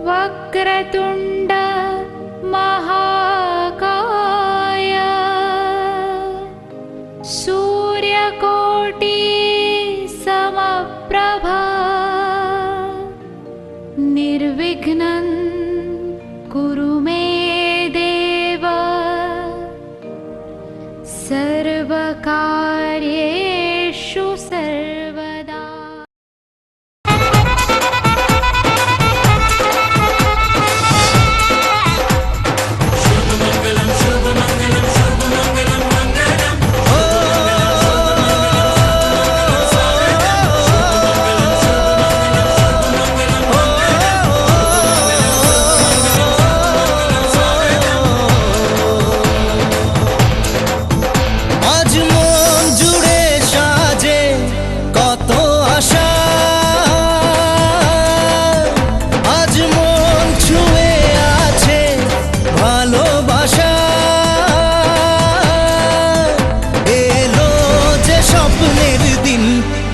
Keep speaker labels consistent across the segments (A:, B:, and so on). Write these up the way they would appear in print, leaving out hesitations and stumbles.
A: वक्रतुण्ड महाकाय सूर्यकोटि समप्रभा निर्विघ्नं कुरु मे देव सर्वकार्येषु सर्वदा।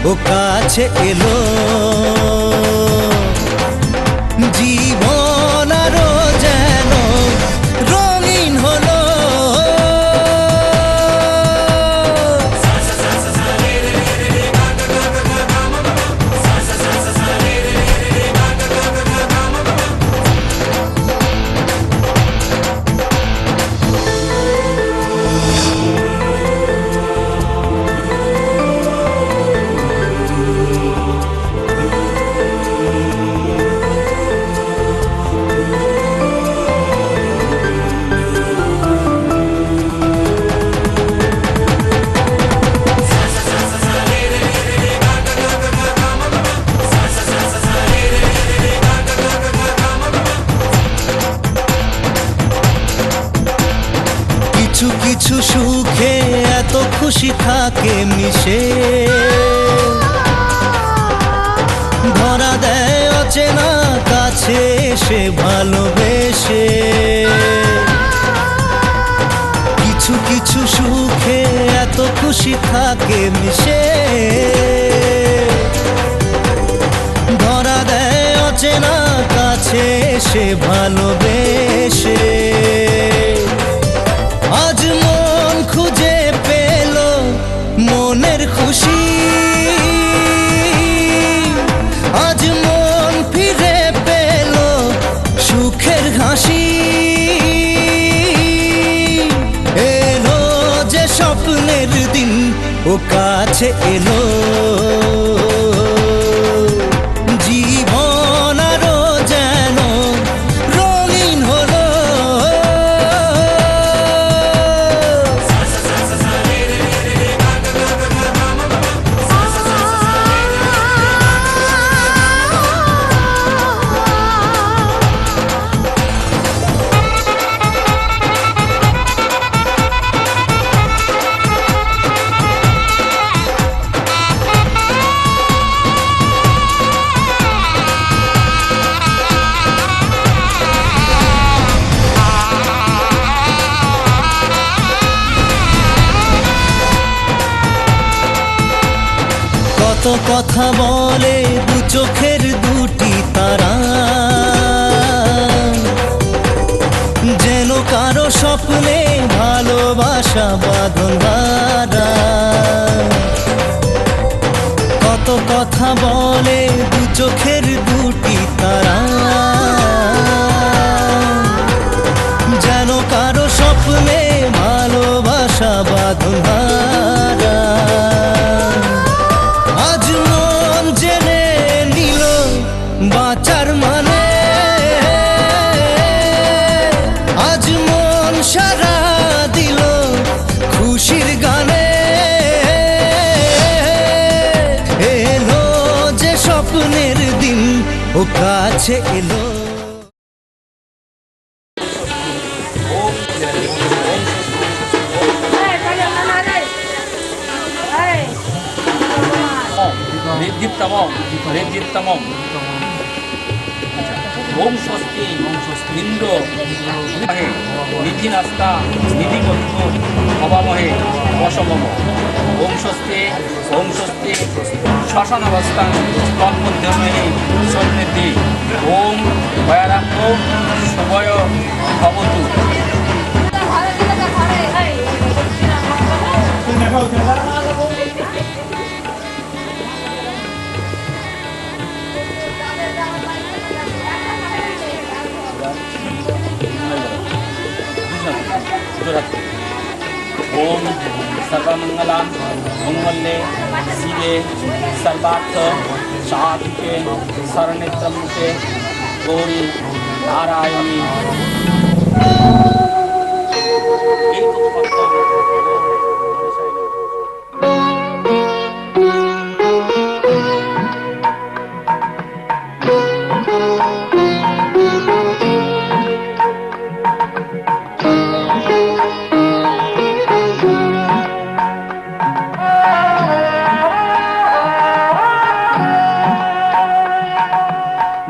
B: ও কাছে এলো জীবন আরো যেন রঙিন হলো। কিছু কিছু সুখে এত খুশি থাকে মিশে, ধরা দেয় অচেনা কাছে এসে ভালোবেসে। কিছু কিছু সুখে এত খুশি থাকে মিশে, ধরা দেয় অচেনা কাছে এসে ভালোবেসে। আজ মন খুঁজে পেল মনের খুশি, আজ মন ফিরে পেল সুখের হাসি। এলো যে স্বপ্নের দিন ও কাছে এলো, জীবন আরো যেন রঙিন হলো। কত কথা বলে দু চোখের দুটি তারা, যেন কারো স্বপ্নে ভালোবাসা বাঁধন হারা। কত কথা বলে দু চোখের দুটি তারা, যেন কারো স্বপ্নে ভালোবাসা বাঁধন হারা। আজ মন জেনে নিল বাঁচার মানে, আজ মন সারা দিল খুশির গানে। এলো যে স্বপ্নের দিন ও কাছে এলো।
C: Red Tamong ওম স্বস্তি ইন্দ্র মহে নিধি নাস্তা নিধি কর্তু ভবামহে বশমম ওম স্বস্তি শ্মশানাবস্থান তন্মধ্যমহি সমৃদ্ধি ওম ভয়ারাক্ষ শুভয় ভবতু। ओम सर्वमंगलां मंगले शिवे सर्वार्थ साधिके शरण्ये त्र्यंबके गौरी नारायणी।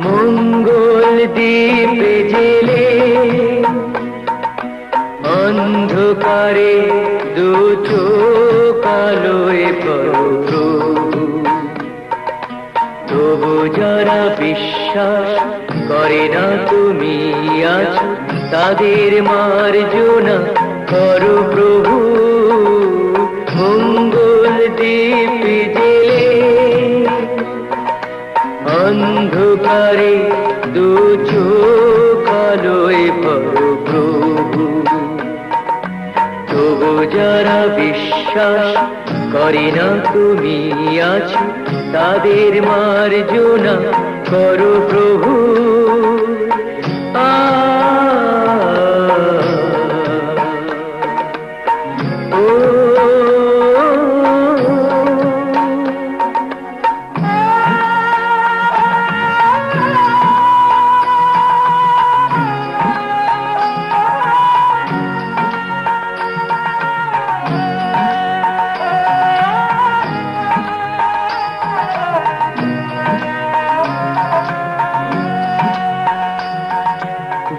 D: মঙ্গল দ্বীপ জেলে অন্ধকারে দু চোখ আলোয় প্রভু, তবু যারা বিশ্বাস করে না তুমি আছো তাদের মার্জনা করো প্রভু। মঙ্গল দ্বীপ জেলে অন্ধকারে দু চোখ আলোয় ভরো প্রভু, তবু যারা বিশ্বাস করে না তুমি আছো তাদের মার্জনা করো প্রভু।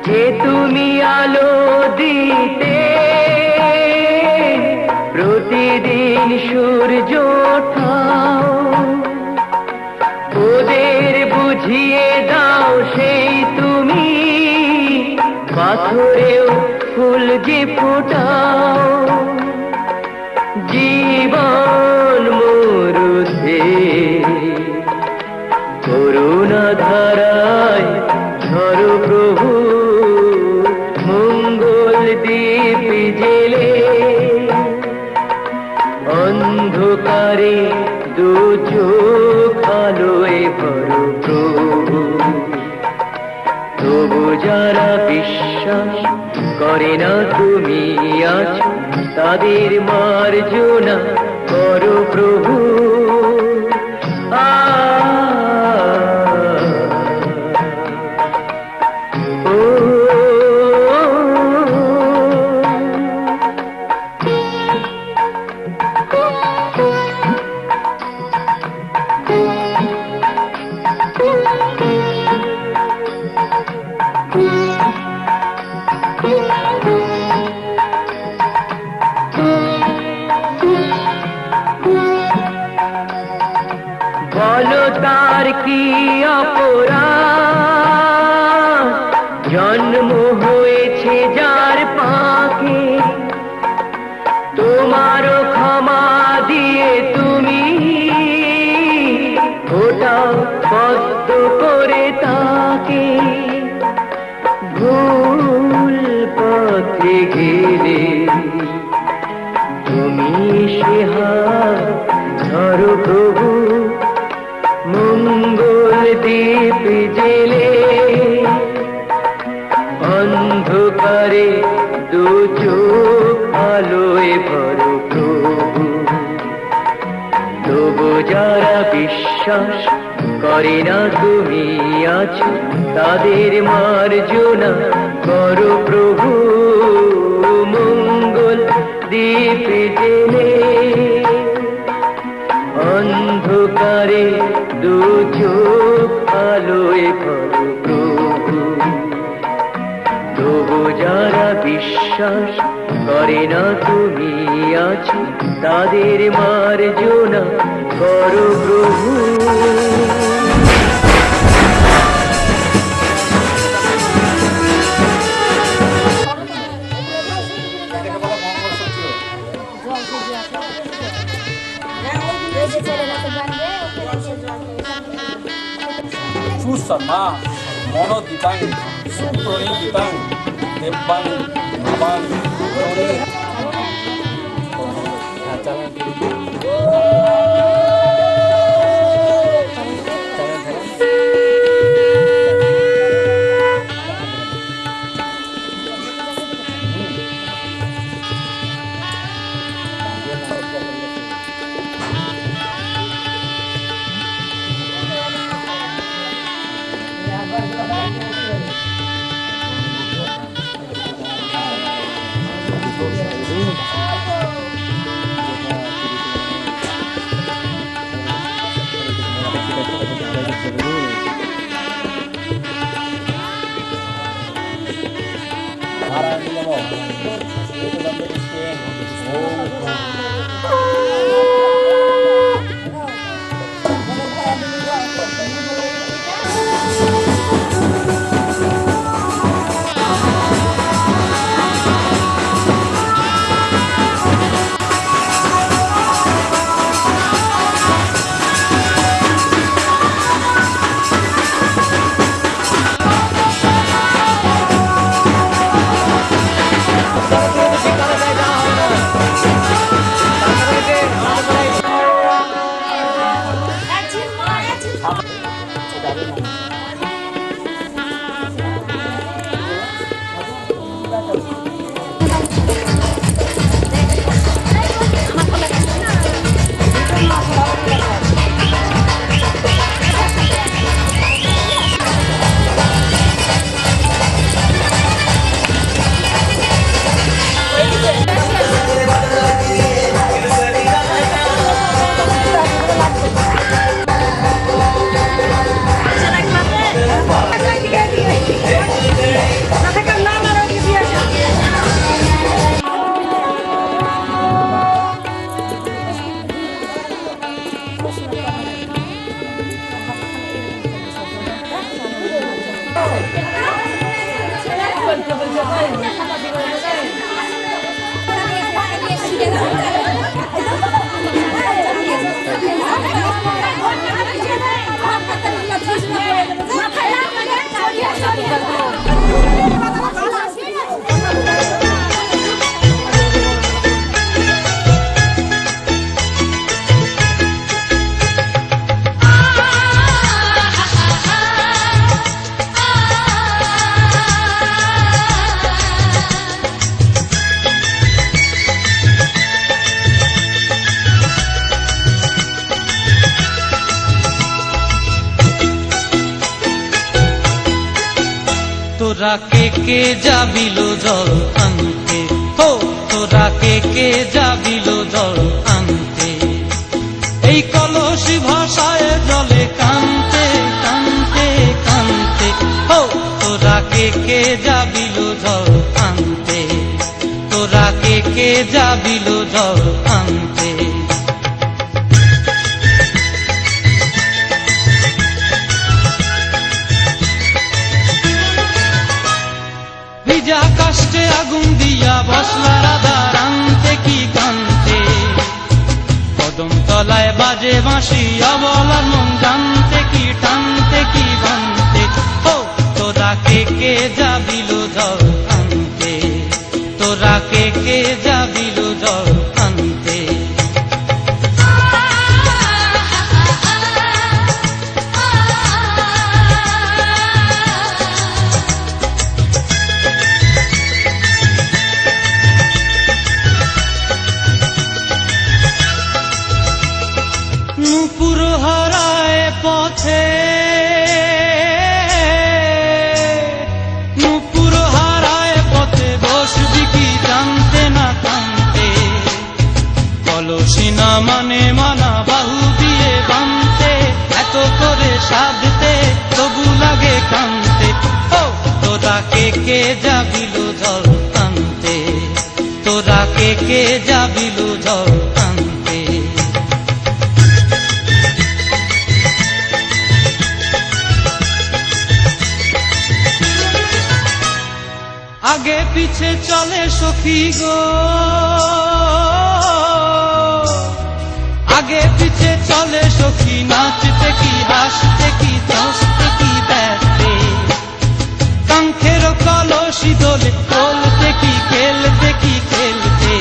D: যে তুমি আলো দিতে প্রতিদিন সূর্য ওঠাও, ওদের বুঝিয়ে দাও সেই তুমি পাথরেও ফুল যে ফোটাও। জীবন মরুতে করুণা ধারায় ঝরো প্রভু। মঙ্গল দ্বীপ জেলে অন্ধকারে দু চোখ আলোয় ভরো প্রভু, তবু যারা বিশ্বাস করে না তুমি আছো তাদের মার্জনা করো প্রভু। বলো তার কি অপরাধ, জন্ম হয়েছে যার পাকে, তোমারও ক্ষমা দিয়ে তুমি ওটাও পদ্ম করে তাকে। ভুল পথে গেলে তুমি সে হাত ধরো প্রভু। মঙ্গল দ্বীপ জেলে অন্ধকারে দু চোখ আলোয় ভরো প্রভু, তবু যারা বিশ্বাস করে না তুমি আছো তাদের মার্জনা করো প্রভু। মঙ্গল দ্বীপ জেলে অন্ধকারে দু চোখ আলো এতই ভালো প্রভু। তবু যারা বিশ্বাস করে না তুমি আছো, তাদের মার্জনা করো প্রভু।
C: সুশর্মা মনোদিতাং সুপ্রণীদিতাং দেব্যাং ভাবাং প্রণীত।
E: তোরা কে যাবিল জল আনতে, হো তোরা কে যাবিল জল আনতে, এই কলসি ভাষায় জলে কানতে কানতে কানতে, হো তোরা কে যাবিল জল আনতে, তোরা কে যাবিল জল আনতে। ভিজা কাষ্টে আগুন দিয়া বসলা রাধা রানতে কি কানতে, কদম তলায় বাজে বাঁশি অবলার মন জানতে কি টানতে কি বানতে, ও তোরা কে যাবিল জল আনতে, তোরা কে যাবিল জল আনতে। নুপুর হারায় কে যাবিল জল আনতে। আগে পিছে চলে সখী গো, আগে পিছে চলে সখী, নাচতে কি হাসতে কি দোস্তে কি ব্যস্তে, কাঙ্ক্ষের কলসি দোলে বলতে কি খেলতে কি খেলতে।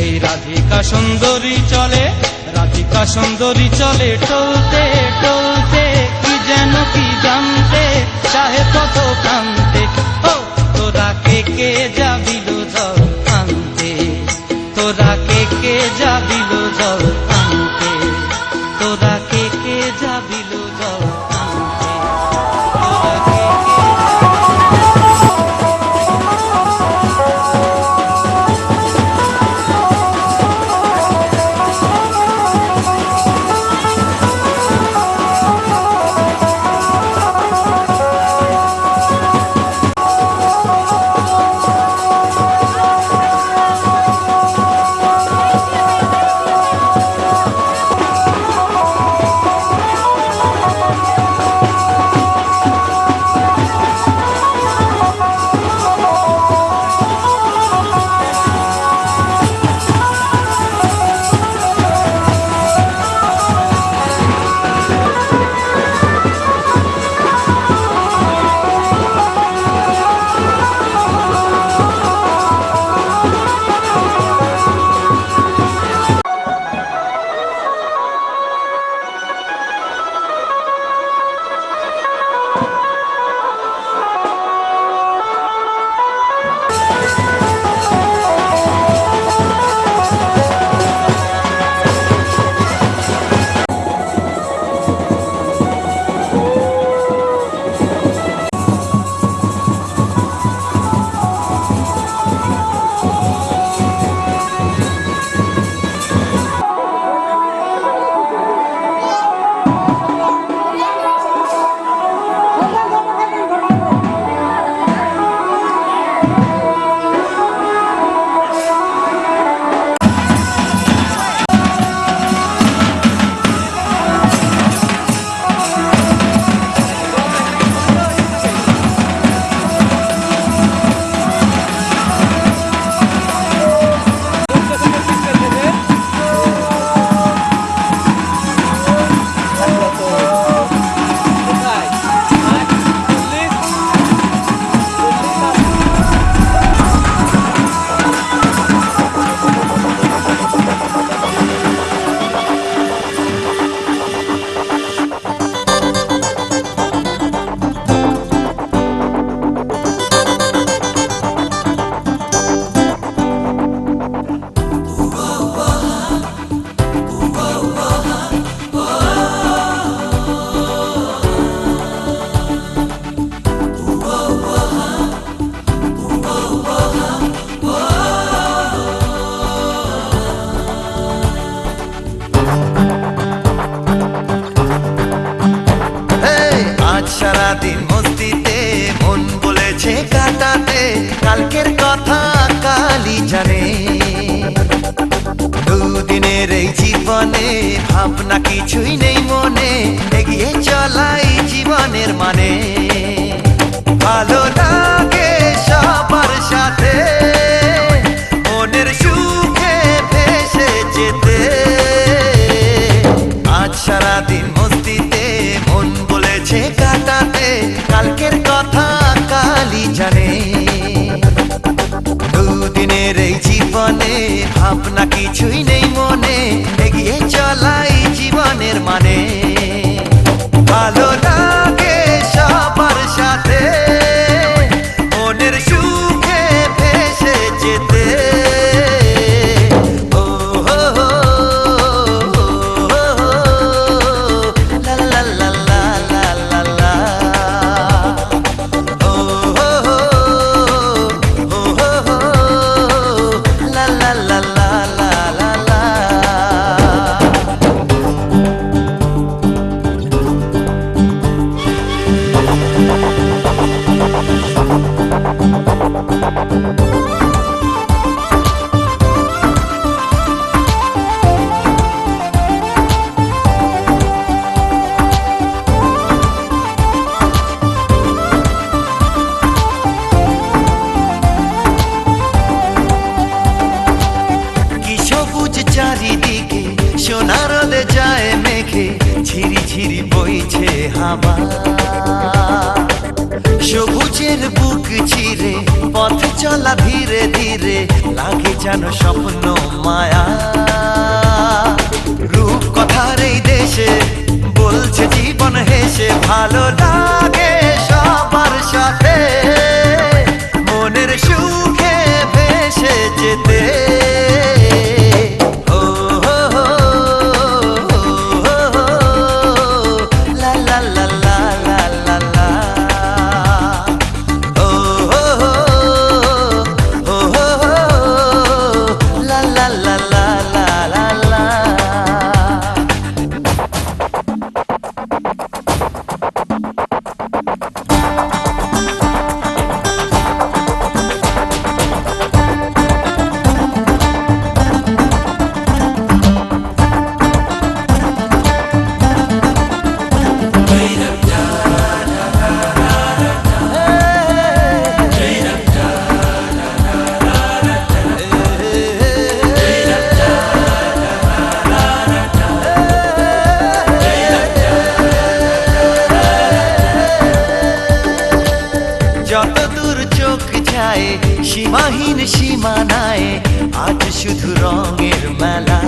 E: এই রাধিকা সুন্দরী চলে, রাধিকা সুন্দরী চলে টলতে টলতে, কি যেন কি জানতে চাহে কত প্রান্তে। ও তোরা কে যাবিল জল আনতে, তোরা কে যাবিল জল আনতে, তোরা কে যাবিল জল আনতে, তোরা কে
B: সারাদিন মস্তিতে মন বলেছে কাটাতে, কালকের কথা কালই জানে। দুদিনের এই জীবনে ভাবনা কিছুই নেই মনে, এগিয়ে চলাই জীবনের মানে। ভালো লাগে সবার সাথে মনের সুখে ভেসে যেতে। আজ সারাদিন মস্তিতে মন বলেছে কাটাতে, কালকের কথা কালই জানে। দুদিনের এই জীবনে ভাবনা কিছুই নেই মনে, এগিয়ে চলাই জীবনের মানে। ভালো লাগে সবার সাথে মনের সুখে ভেসে যেতে। ও হো হো লা লা লা লা লা লা লা। ও হো হো লা লা লা লা লা লা লা। সবুজের বুক চিরে পথ চলা ধীরে ধীরে লাগে যেন স্বপ্ন মায়া। রূপ কথার এই দেশে বলছে জীবন হেসে, ভালো লাগে সবার সাথে মনের সুখে ভেসে যেতে। ও হো হো, লা লা লা লা লা লা লা। ও হো হো, ও হো হো, লা লা লা লা লা লা লা। যত দূর চোখ যায় সীমাহীন সীমানায়, আজ শুধু রঙের মেলা।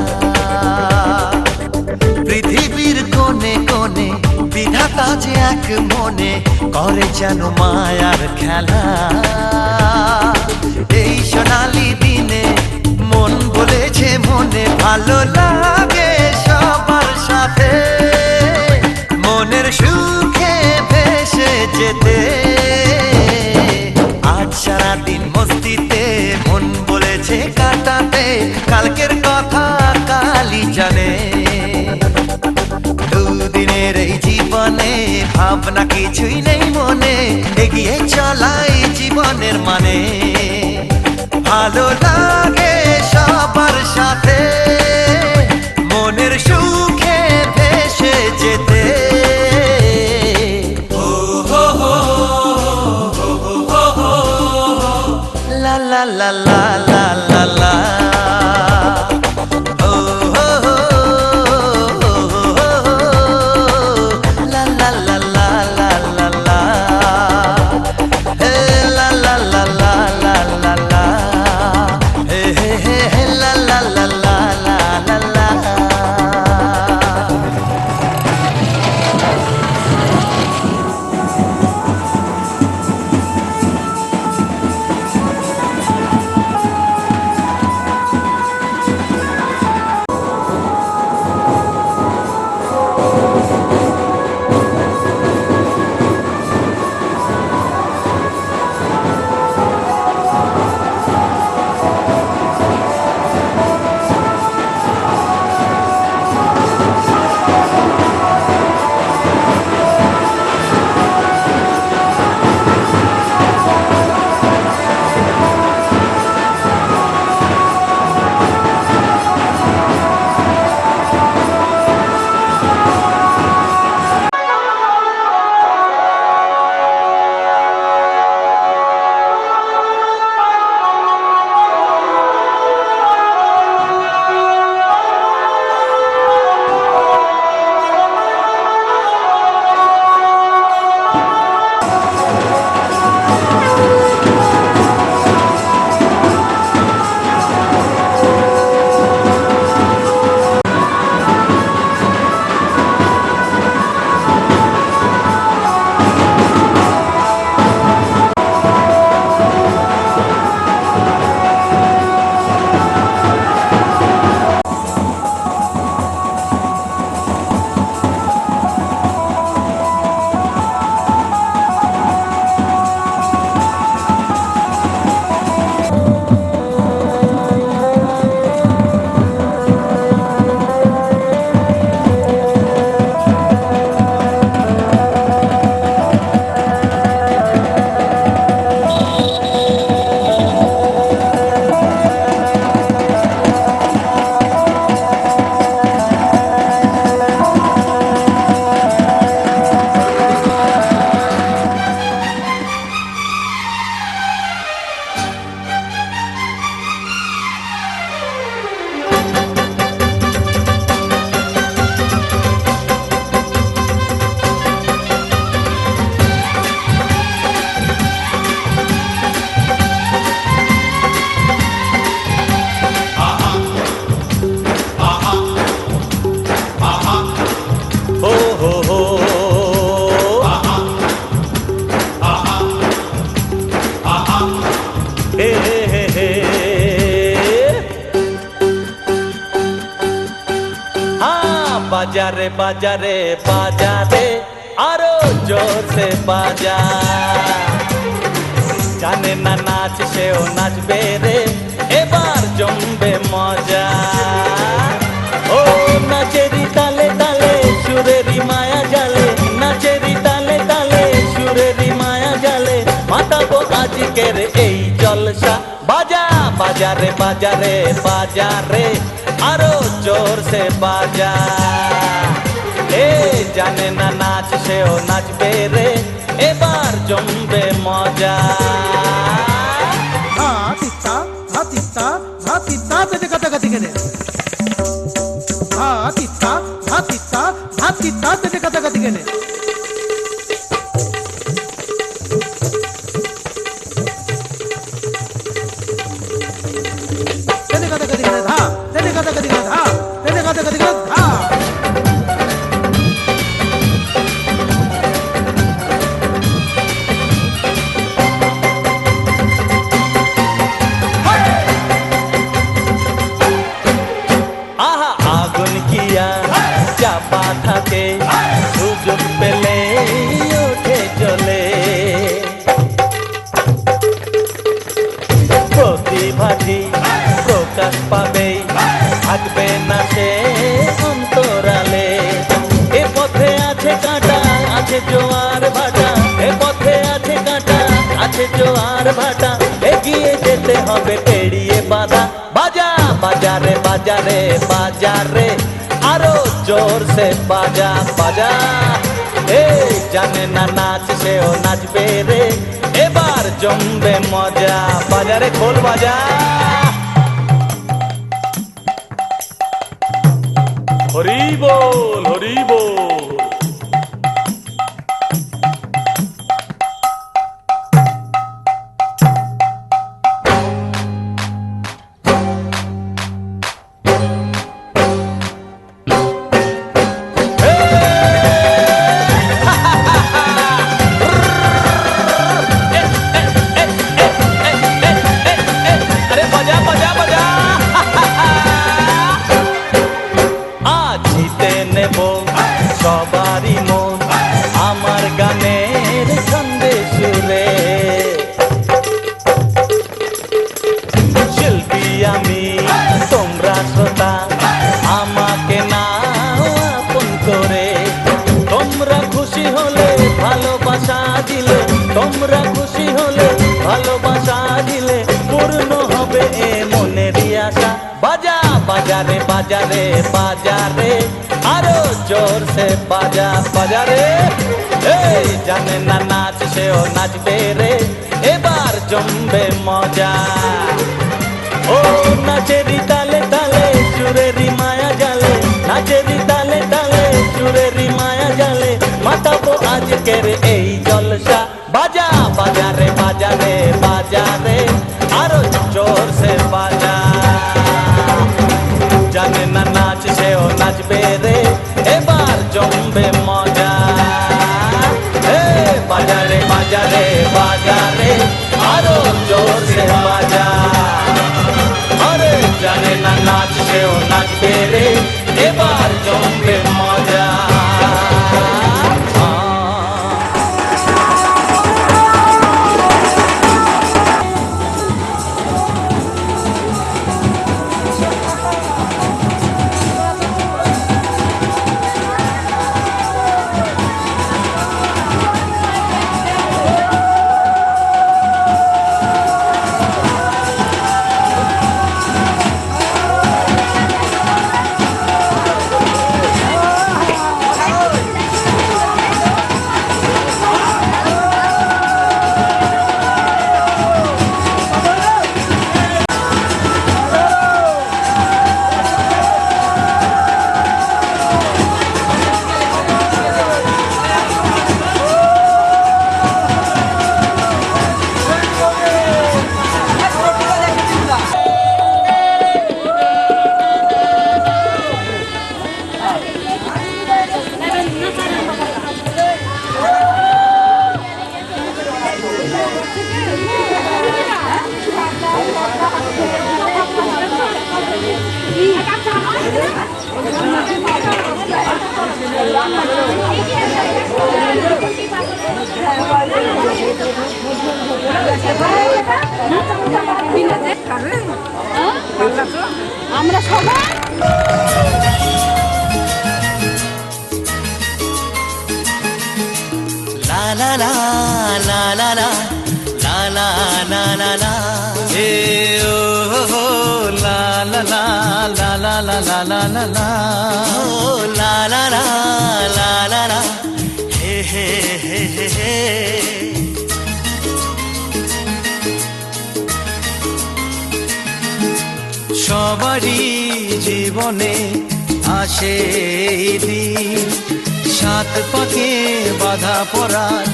B: পৃথিবীর কোণে কোণে বিধাতা যে এক মনে করে যেন মায়ার খেলা। এই সোনালি দিনে মন বলেছে মনে, ভালো লাগে সবার সাথে মনের সুখে ভেসে যেতে। আজ সারাদিন মস্তিতে মন বলেছে কাটাতে, কালকের কথা কালই জানে। দুদিনের এই জীবনে ভাবনা কিছুই নেই মনে, এগিয়ে চলাই জীবনের মানে। ভালো লাগে সবার সাথে মনের সুখে ভেসে যেতে। La la la la la la la. Oh ho ho, la la la la la la la. Hey la la la la la la la. Hey hey hey la la la la la la la. বাজারে বাজারে বাজারে আরো জোর সে বাজা জানে না নাচ সেও নাচবে রে এবার জমবে মজা ও নাচেরি তালে তালে সুরেরি মায়া জালে নাচেরি তালে তালে সুরেরি মায়া জালে মাতাবো আজকের এই জলসা বাজা বাজারে বাজারে বাজারে আরো জোর সে বাজা এ জানে না নাচ সেও নাচবে রে এবার জমবে মজা
F: হাতিতা হাতিতা হাতিতা তেতে কথা কথা কেনে হাতিতা হাতিতা হাতিতা তেতে কথা কথা কেনে তেতে কথা কথা কেনে ধা তেতে কথা কথা কেনে ধা তেতে কথা কথা কেনে ধা
B: আহা আগুন কিয়া চাপা থাকে সুযোগ পেলে ওঠে চলে প্রতিভাটি প্রকাশ পাবে থাকবে না সে অন্তরালে এ পথে আছে কাঁটা আছে জোয়ার ভাটা এ পথে আছে কাঁটা আছে জোয়ার ভাটা এগিয়ে যেতে হবে পেরিয়ে বাধা বাজা বাজারে বাজারে বাজারে আরো জোর সে বাজা বাজা এ জানে না নাচ সেও নাচবে রে এবার জমবে মজা বাজারে খোল বাজা হরি বল হরি বল সবারই মন আমার গানের ছন্দে সুরে শিল্পী আমি তোমরা শ্রোতা আমাকে নাও আপন করে তোমরা খুশি হলে ভালোবাসা দিলে তোমরা খুশি হলে ভালোবাসা দিলে পূর্ণ হবে এ মনেরই আশা বাজা বাজারে বাজারে বাজারে আরো জোর সে বাজা বাজারে এই জানে না নাচ সেও নাচবে রে এবার জমবে মজা ও নাচেরি তালে তালে সুরেরি মায়া জালে নাচেরি তালে তালে সুরেরি মায়া জালে মাতাবো আজকের এই জলসা বাজা বাজারে বাজারে বাজারে আরো জোর সে বাজা জানে না নাচ সেও নাচবে রে এবার জমবে মজা এ বাজারে বাজারে বাজারে আরো জোর সে বাজা আরে জানে না নাচ সেও নাচবে রে এবার জমবে মজা
A: আমরা সবাই
B: লা লা লা লা লা লা লা লা লা লা লা এ ও হো লা লা লা লা লা লা লা লা লা লা ও লা লা লা লা লা লা হে হে হে হে হে সবারই জীবনে আসে এই দিন, সাত পাকে বাধা পড়ার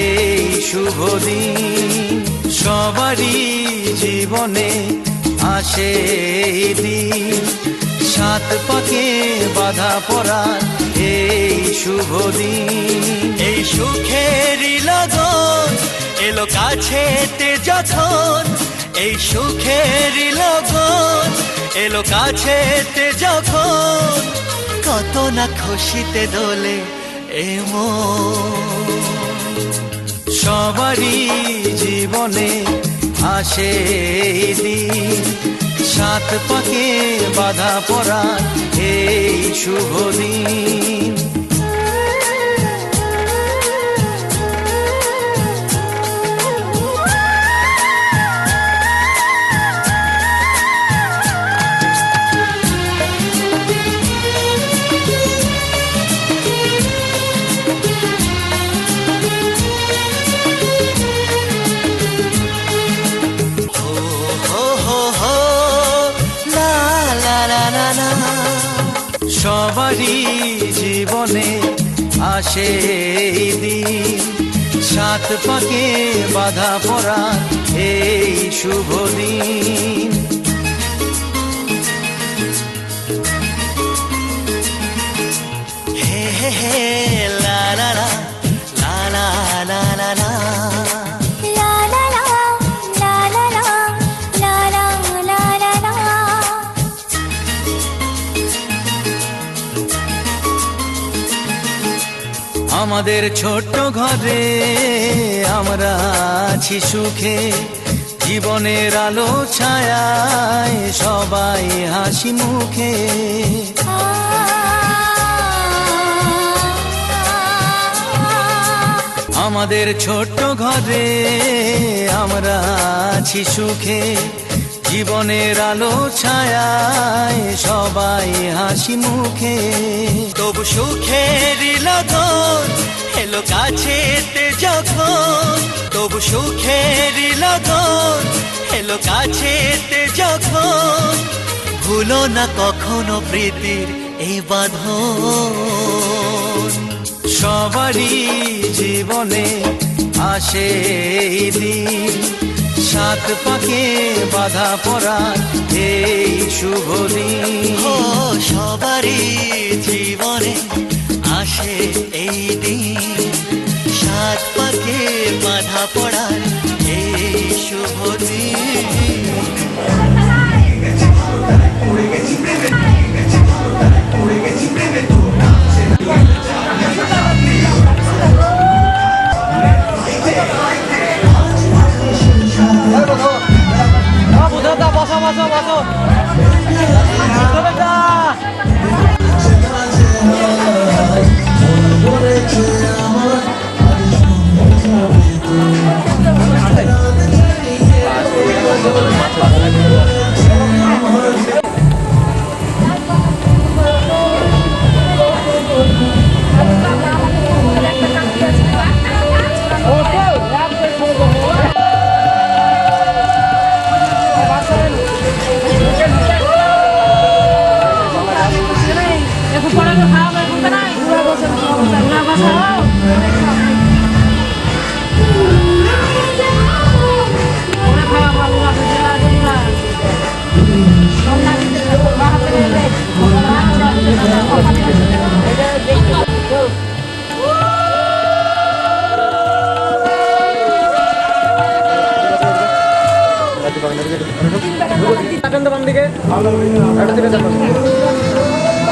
B: এই শুভ দিন। সবারই জীবনে আসে এই দিন, সাত পাকে বাধা পড়ার এই শুভ দিন। এই সুখেরই লগন এলো কাছেতে যখন, এই সুখেরই লগন এলো কাছেতে যখন, কত না খুশিতে দোলে এ মন। সবারই জীবনে আসে এই দিন, সাত পাকে বাধা পড়ার এই শুভ দিন। সবারই জীবনে আসে এই দিন, সাত পাকে বাধা পড়ার এই শুভ দিন। হে হে হে লা লা লা লা লা লা লা লা আমাদের ছোট্ট ঘরে আমরা আছি সুখে, জীবনের আলো ছায়ায় সবাই হাসি মুখে। আমাদের ছোট্ট ঘরে আমরা আছি সুখে, জীবনের আলো ছায়ায় সবাই হাসি মুখে। তবু সুখেরই লগন এলো কাছেতে যখন, তবু সুখেরই লগন এলো কাছেতে যখন, ভুলো না কখনো প্রীতির এই বাঁধন। সবারই জীবনে আসে এই দিন, সাত পাকে বাধা পড়ার এই শুভ দিন। ও সবারই জীবনে আসে এই দিন, সাত পাকে বাধা পড়ার এই শুভ দিন।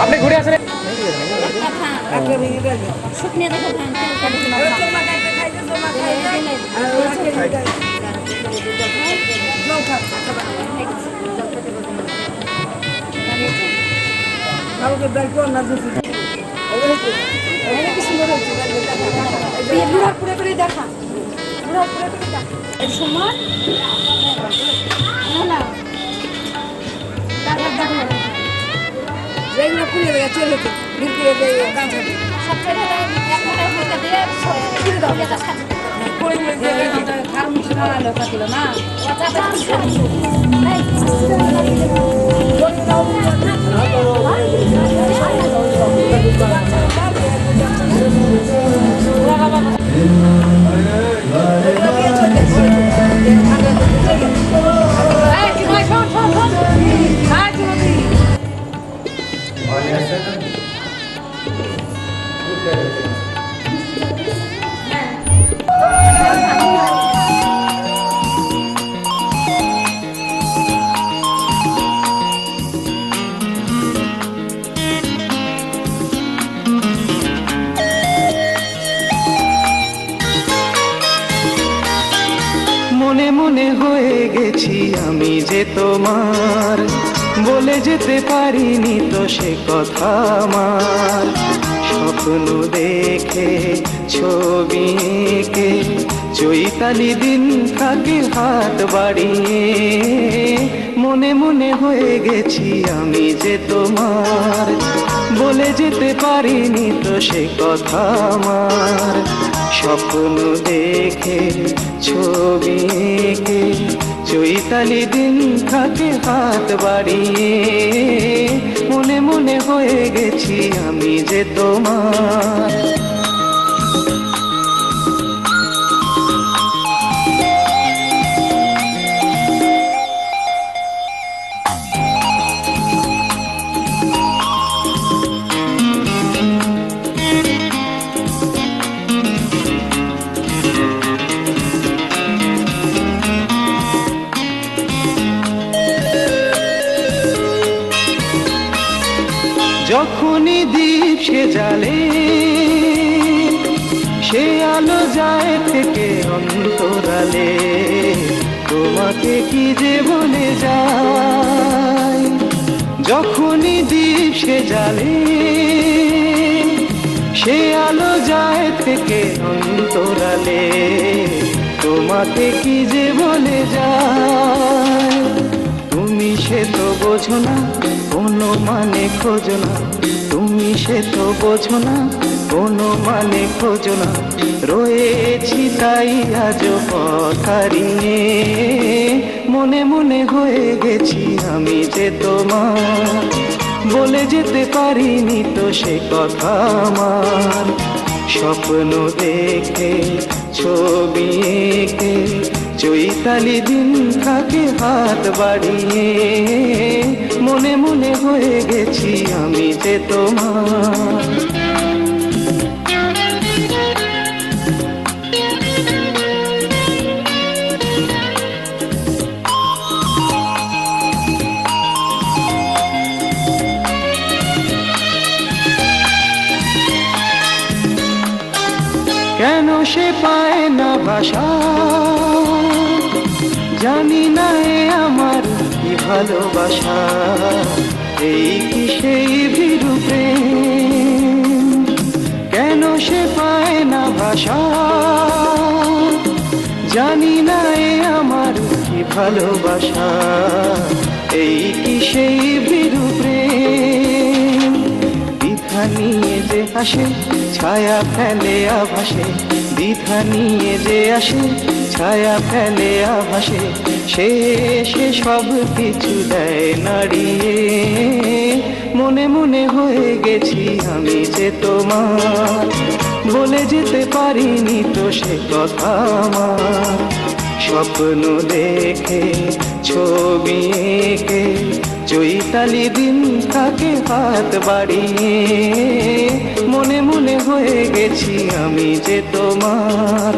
G: আপনি ঘুরে আসেন
A: শুকনিয়ে দেখো দেখা সময় না যেগুলো পুড়ে গেছে চলে
E: মনে মনে হয়ে গেছি আমি যে তোমার, বলে যেতে পারিনি তো সে কথা আমার। স্বপ্ন দেখে ছবি এঁকে চৈতালি দিন থাকে হাত বাড়িয়ে, মনে মনে হয়ে গেছি আমি যে তোমার, বলে যেতে পারিনি তো সে কথা আমার। স্বপ্ন দেখে ছবি এঁকে চৈতালি দিন থাকে হাত বাড়িয়ে, মনে মনে হয়ে গেছি আমি যে তোমার। যখনই দ্বীপ সে জ্বালে, সে আলো যায় থেকে অন্তরালে, তোমাকে কি যে বলে যায়। যখনই দ্বীপ সে জ্বালে, সে আলো যায় থেকে অন্তরালে, তোমাকে কি যে বলে যায়। তুমি সে তো বোঝো না, কোনো মানে খোঁজো না, তুমি সে তো বোঝো না, কোনো মানে খোঁজো না। রয়েছি তাই আজ পথ হারিয়ে, মনে মনে হয়ে গেছি আমি যে তোমার, বলে যেতে পারিনি তো সে কথা আমার। স্বপ্ন দেখে ছবি এঁকে চৈতালি দিন থাকে হাত বাড়িয়ে, মনে মনে হয়ে গেছি আমি যে তোমার। কেন সে পায় না ভাষা, জানি না এ আমার কি ভালোবাসা, এই কি সেই ভীরু প্রেম। কেন সে পায় না ভাষা, জানি না এ আমার কি ভালোবাসা, এই কি সেই ভীরু প্রেম। দ্বিধা নিয়ে যে আসে ছায়া ফেলে আভাসে, দ্বিধা নিয়ে যে আসে ছায়া ফেলে আভাসে, সে সব কিছু দেয় নাড়িয়ে, মনে মনে হয়ে গেছি আমি যে তোমার, বলে যেতে পারিনি তো সে কথা আমার। স্বপ্ন দেখে ছবি এঁকে চৈতালি দিন থাকে হাত বাড়িয়ে, মনে মনে হয়ে গেছি আমি যে তোমার,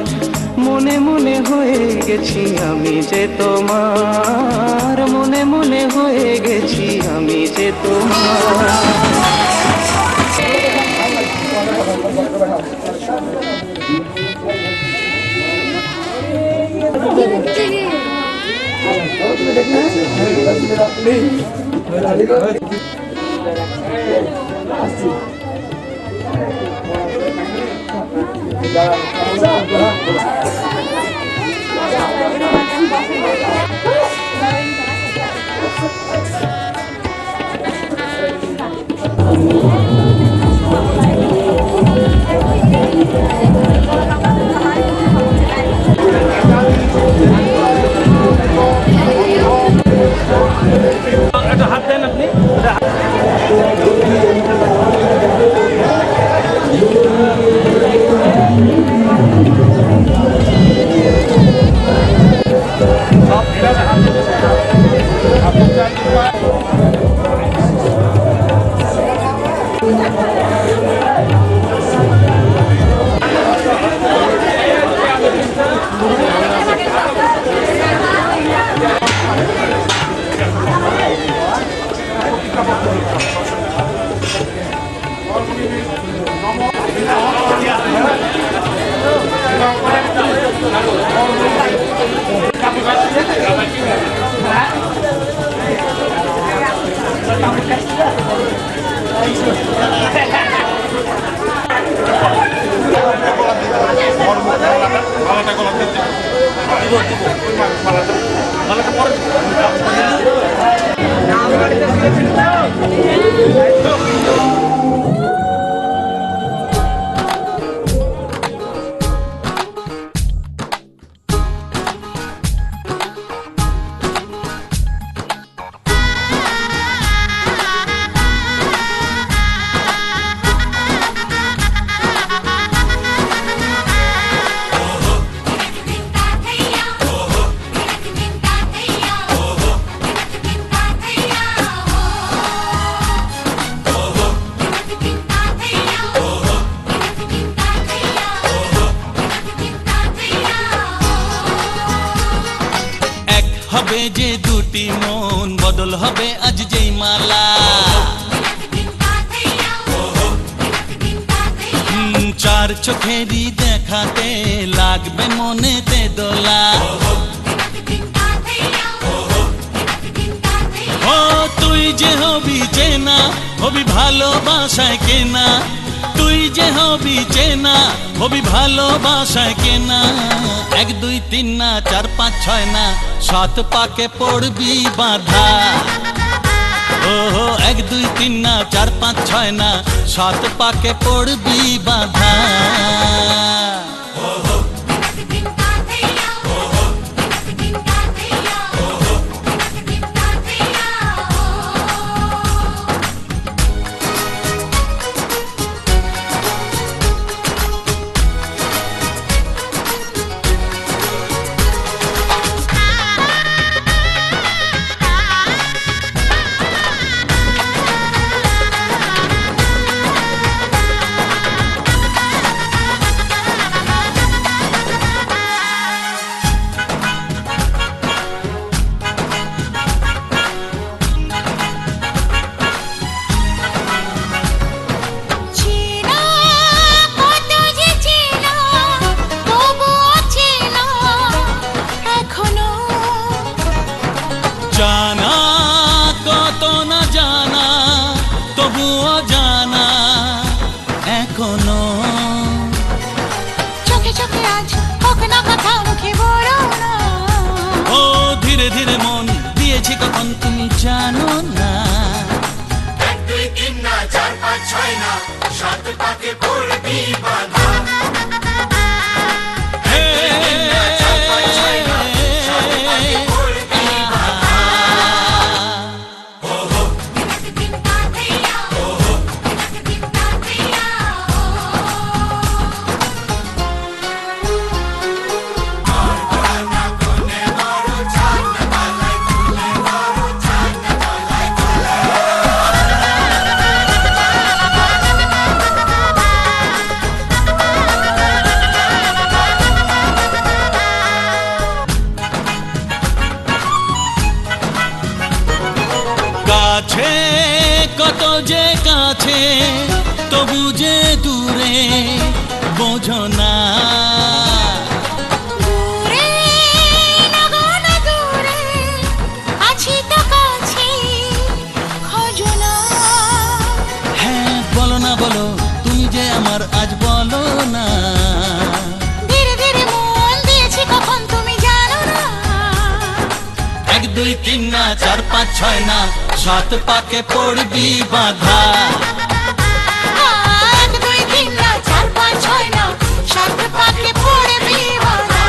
E: মনে মনে হয়ে গেছি আমি যে তোমার, মনে মনে হয়ে গেছি আমি যে তোমার।
C: একটা হাত দেন আপনি।
B: হবে যে দুটি মন বদল হবে আজ যেই মালা চার চোখেরই দেখাতে লাগবে মনেতে দোলা ও তুই যে হবি চেনা হবি ভালোবাসায় কেনা তুই যে হবি চেনা হবি ভালোবাসায় কেনা 1 2 3 না 4 5 6 না 7 পাকে পড়বি বাঁধা ও 1 2 3 না 4 5 6 না 7 পাকে পড়বি বাঁধা জানা কত না জানা তবুও জানা এখনো
G: চোখে চোখে আজ হোক না কথা মুখে বলো না
B: ও ধীরে ধীরে মন দিয়েছি কখন তুমি জানো না
H: 1 2 3 না 4 5 6 না 7 পাকে পড়বি বাঁধা
B: কাছে কত যে কাছে তবু যে দূরে বোঝো না
G: দূরে না গো না দূরে
B: 5 6 না 7 পাকে পড়বি বাধা
G: 1 2 3 না 4 5 6 না 7 পাকে পড়বি বাধা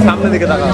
F: সামনের দিকে তাকাও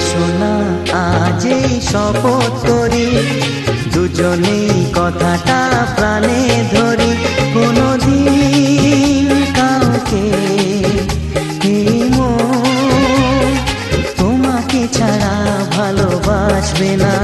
E: সোনা আজ শপথ করি দুজনেই কথাটা প্রাণে ধরি কোনদিন কাউকে এই মন তোমাকে ছাড়া ভালোবাসবে না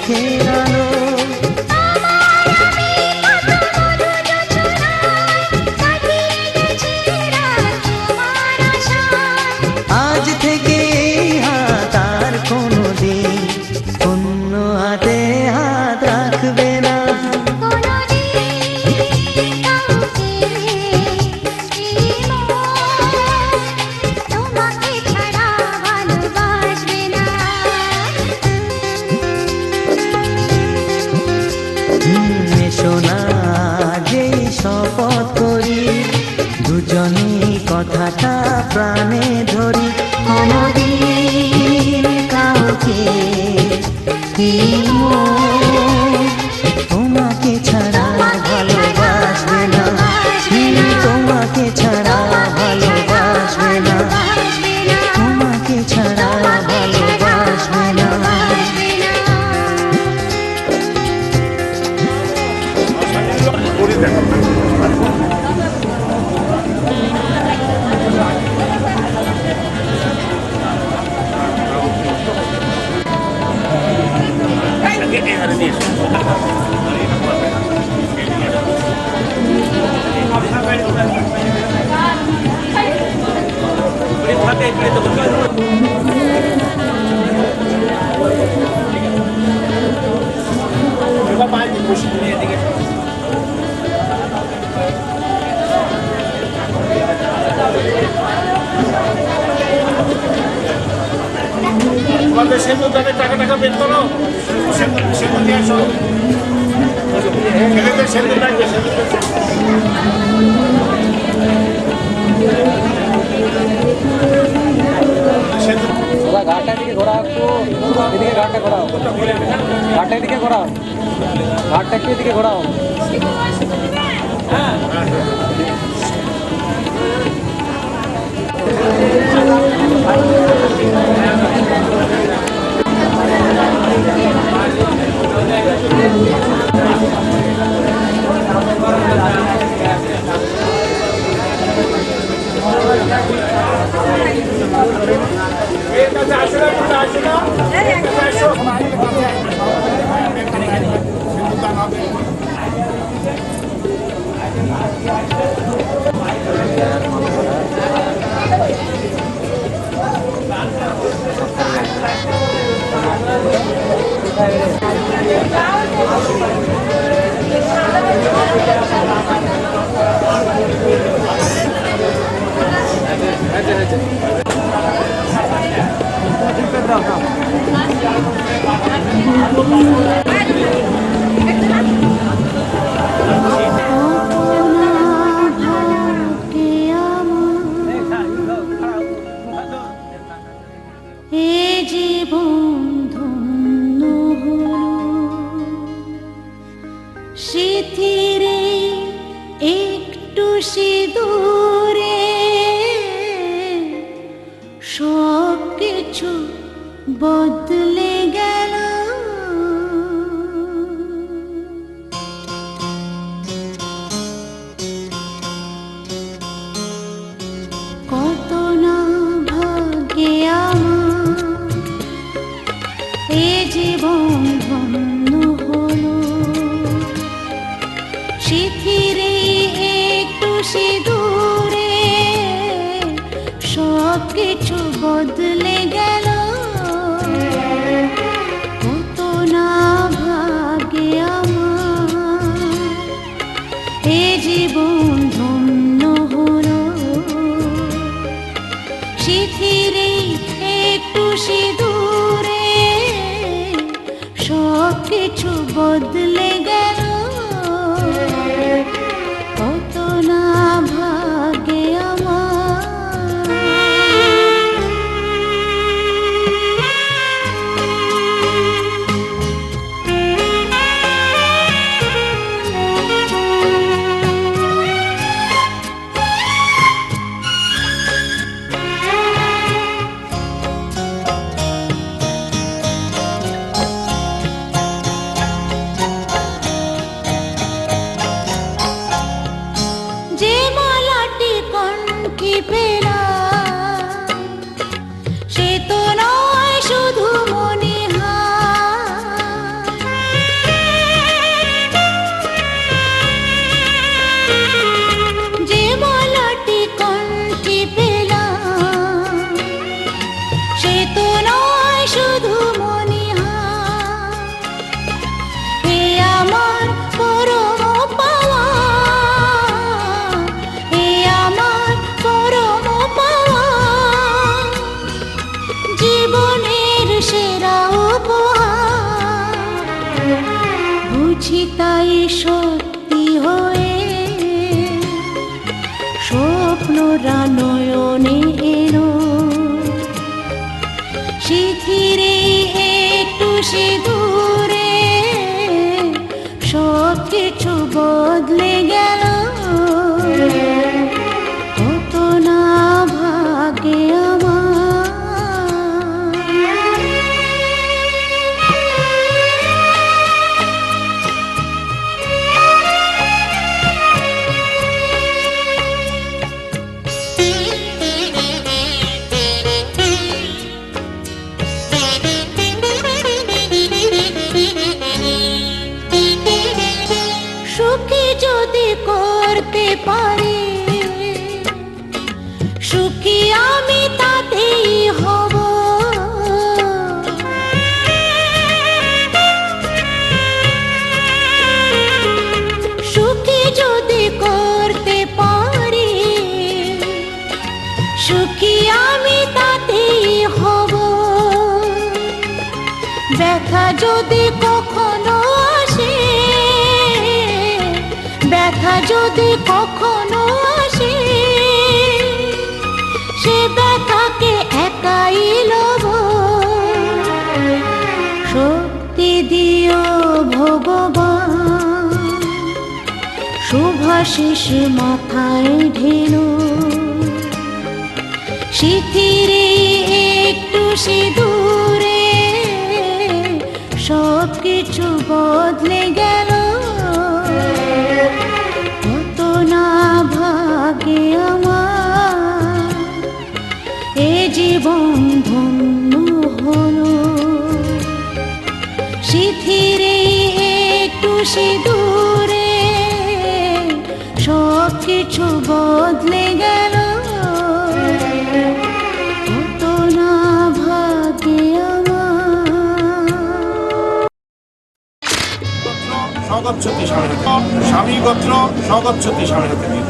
E: চোখের আলো। আজ থেকে এই হাত আর কোনোদিন অন্য হাতে হাত রাখবে না। সোনা যেই শপথ করি দুজনেই কথাটা প্রাণে ধরি, কোনদিন কাউকে এই মন তোমাকে ছাড়া ভালোবাসবে না, তোমাকে ছাড়া ভালোবাসবে না, তোমাকে ছাড়া ভালোবাসবে না।
C: আমাদের সেতু তাদের টাকা টাকা বের করো, সেতু নিয়ে আসো, ছেলেদের সেতু লাগবে,
F: ঘাটটার দিকে ঘোরা, একটু এদিকে ঘাটটা ঘোরাও, ঘাটটার দিকে ঘোরাও, ঘাটটা একটু এদিকে ঘোরাও।
G: স্মৃতিরে একটু সিঁদুরে সব কিছু বদলে গেল। কত না ভাগ্যে আমার এ জীবন ধন্য হলো, স্মৃতিরে একটু সিঁদুরে সব কিছু বদলে গেল। কত না ভাগ্যে আমার এ জীবন ধন্য হলো, স্মৃতিরে একটু সিঁদুরে সব কিছু বদলে গেল। কত না ভাগ্যে আমার। ভরা নয়নে এলো শিথিরে একটু সিঁদুরে সব কিছু বদলে গেল কত না ভাগ্যে আমার সুখী যদি করতে পারি সুখী আমি তাতেই হব সুখী যদি করতে পারি সুখী আমি তাতেই হব ব্যথা যদি কখনো আসে ব্যথা যদি কখনো আসে সে ব্যথাকে একাই লব শক্তি দিও ভগবান শুভাশিস মাথায় ঢেলো শিথিরে একটু সিঁদুরে সব কিছু বদলে গেল কত না ভাগ্যে আমার এ জীবন ধন্য হলো শিথিরে একটু সিঁদুরে সব কিছু বদলে গেল কত না ভাগ্যে
C: স্বগচ্ছতি স্বামী গোত্র স্বগচ্ছতি স্বামী হাতে দিল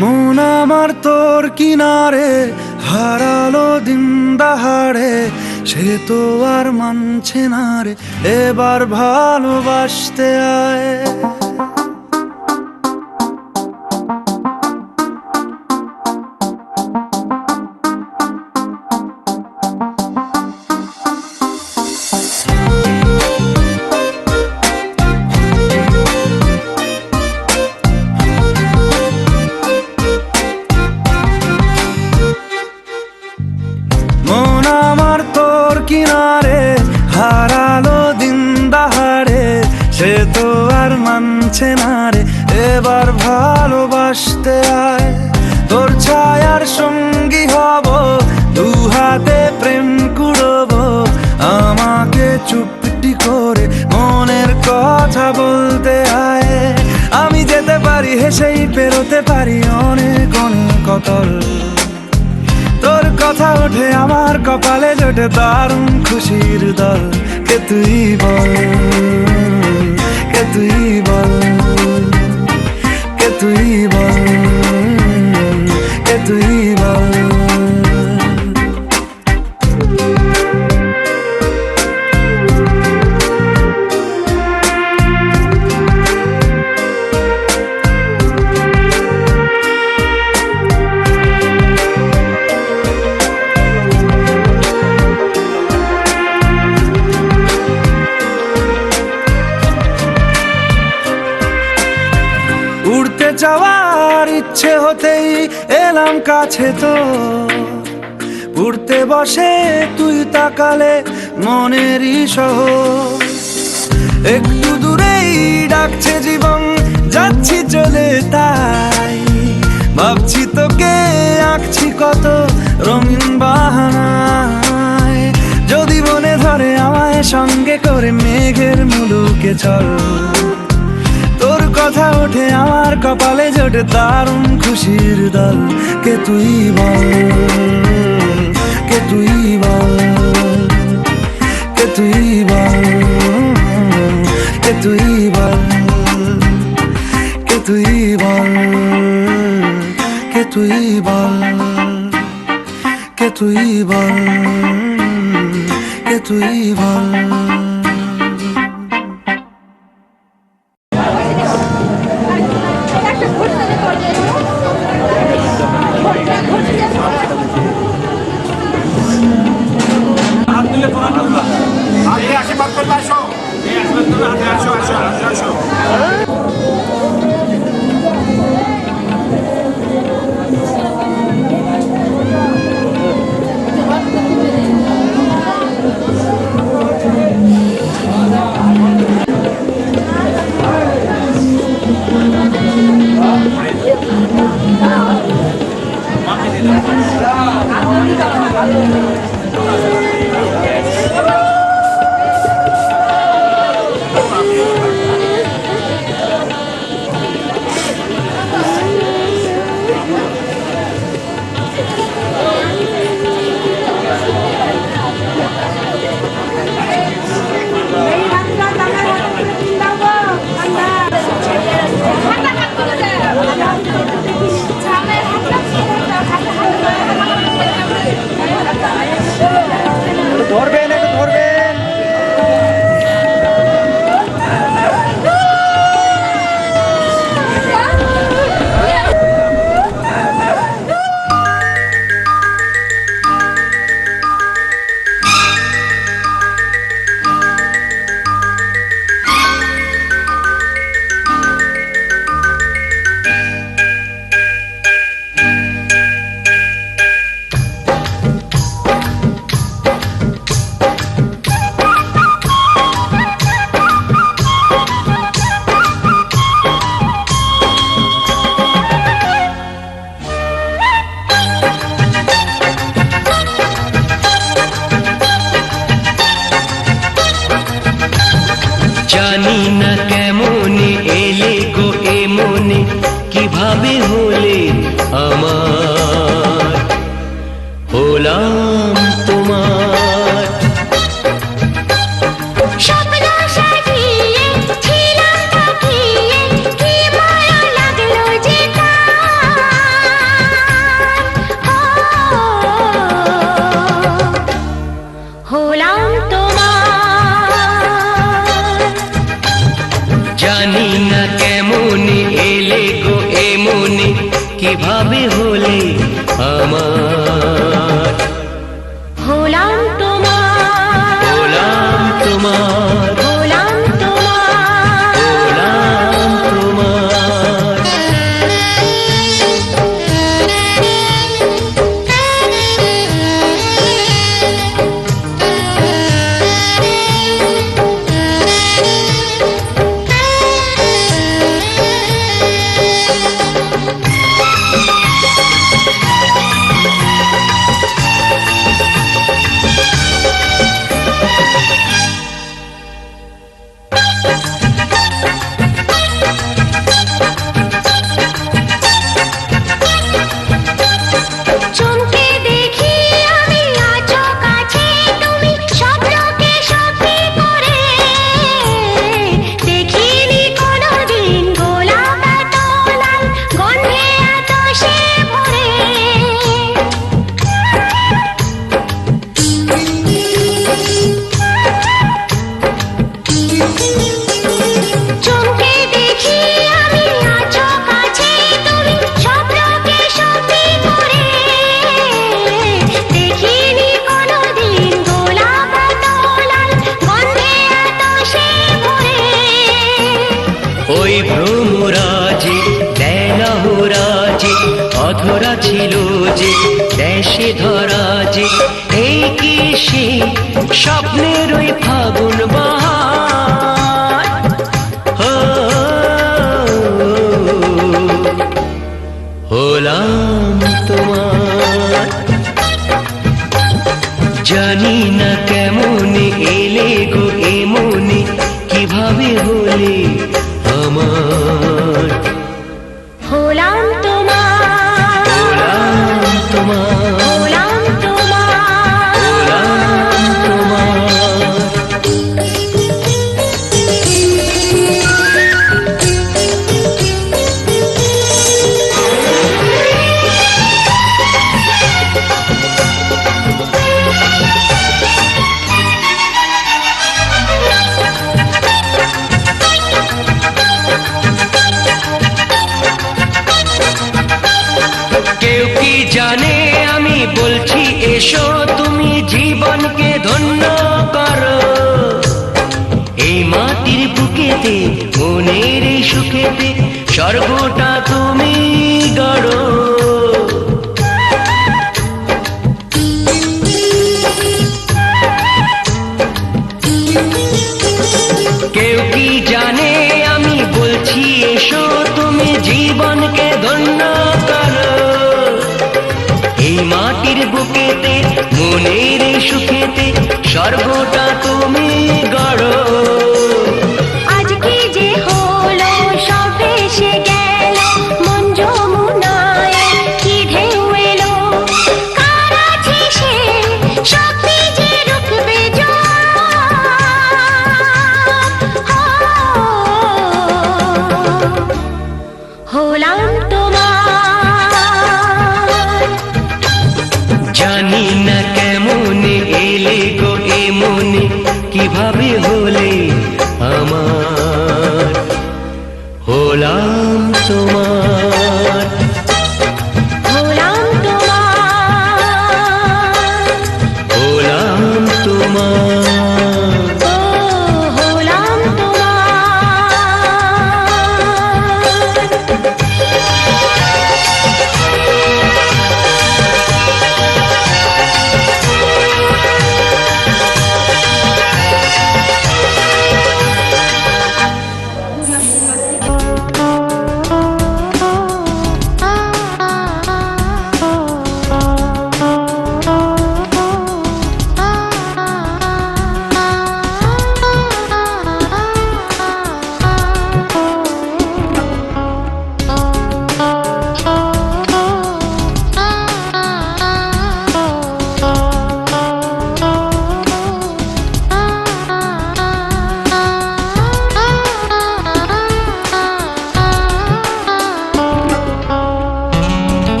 I: মন আমার তোর কিনারে হারালো দিন দাহাড়ে সে তো আর মানছে না রে এবার ভালোবাসতে আয় কিনারে হারালো দিন দাহাড়ে সে তো আর মানছে না রে এবার ভালোবাসতে আয় তোর ছায়ার সঙ্গী হব দু হাতে প্রেম কুড়ব আমাকে চুপটি করে মনের কথা বলতে আয় আমি যেতে পারি হেসেই পেরোতে পারি অনেক অনেক কতল তোর কথা ওঠে আমার কপালে জোটে দারুণ খুশির দল কে তুই বল কে তুই বল কে তুই বল কে তুই বল যাওয়ার ইচ্ছে হতেই এলাম কাছে তো উড়তে বসে তুই তাকালে মনেরই শহর। একটু দূরেই ডাকছে জীবন, যাচ্ছি চলে তাই ভাবছি তোকে আঁকছি কত রঙিন বাহানায়। যদি মনে ধরে আমায় সঙ্গে করে মেঘের মুলুকে চল, তোর কথা ওঠে আমার কপালে জোটে দারুণ খুশির দল। কে তুই বল, কে তুই বল, কে তুই বল, কে তুই বল, কে তুই বল, কে তুই বল, কে তুই বল, কে তুই বল।
C: আশীর্বাদ করবে, আসো আসো আসো আসো আসো।
F: ধরবেন, একটু ধরবেন।
D: জানি না কেমনে এলে গো এ মনে, কিভাবে হলে আমার, হলাম তোমার।
G: স্বপ্ন সাজিয়ে ছিলাম পাঠিয়ে, কি মায়া লাগলো যে তার। হলাম তোমার।
D: জানি না কেমনে এলে গো এ মনে, কিভাবে হলে আমার,
G: হলাম তোমার।
D: হলাম তোমার,
G: হলাম তোমার।
D: হলাম তোমার।
G: চমকে দেখি আমি আছো কাছে তুমি, স্বপ্নকে সত্যি করে। দেখিনি কোনোদিন গোলাপ এত লাল, গন্ধে এত সে ভরে। চমকে দেখি আমি আছো কাছে তুমি, স্বপ্নকে সত্যি করে। দেখিনি কোনোদিন গোলাপ এত লাল, গন্ধে এত সে ভরে।
D: ওই ভ্রমরাজে দেনাহরাজে অধরা ছিল যে, দেশে ধরা যে স্বপ্নের ওই ফাগুন বাহার ও, হলাম তোমার। জানি না কেমন এলে গো এমনি, কিভাবে হলে আমার,
G: হলাম তোমার,
D: হলাম তোমার,
G: হলাম তোমার।
D: হলাম তোমার। কেউ কি জানে আমি বলছি এসো, তুমি জীবনকে ধন্য করো। এই মাটির বুকেতে মনের এই সুখেতে স্বর্গটা তুমি গড়ো। কেউ কি জানে আমি বলছি এসো, তুমি জীবনকে ধন্য করো। এই মাটির বুকেতে মনের এই সুখেতে স্বর্গটা তুমি গড়ো।
G: আজকে যে হলো সব ভেসে গেল, মন যমুনায় কি ঢেউ এলো। কার আছে সে শক্তি যে রুখবে জোয়ার। হলাম তোমার।
D: জানি না কেমন এলে গো এমনি, কিভাবে হলে আমার, হলাম তোমার,
G: হলাম তোমার।
D: হলাম তোমার।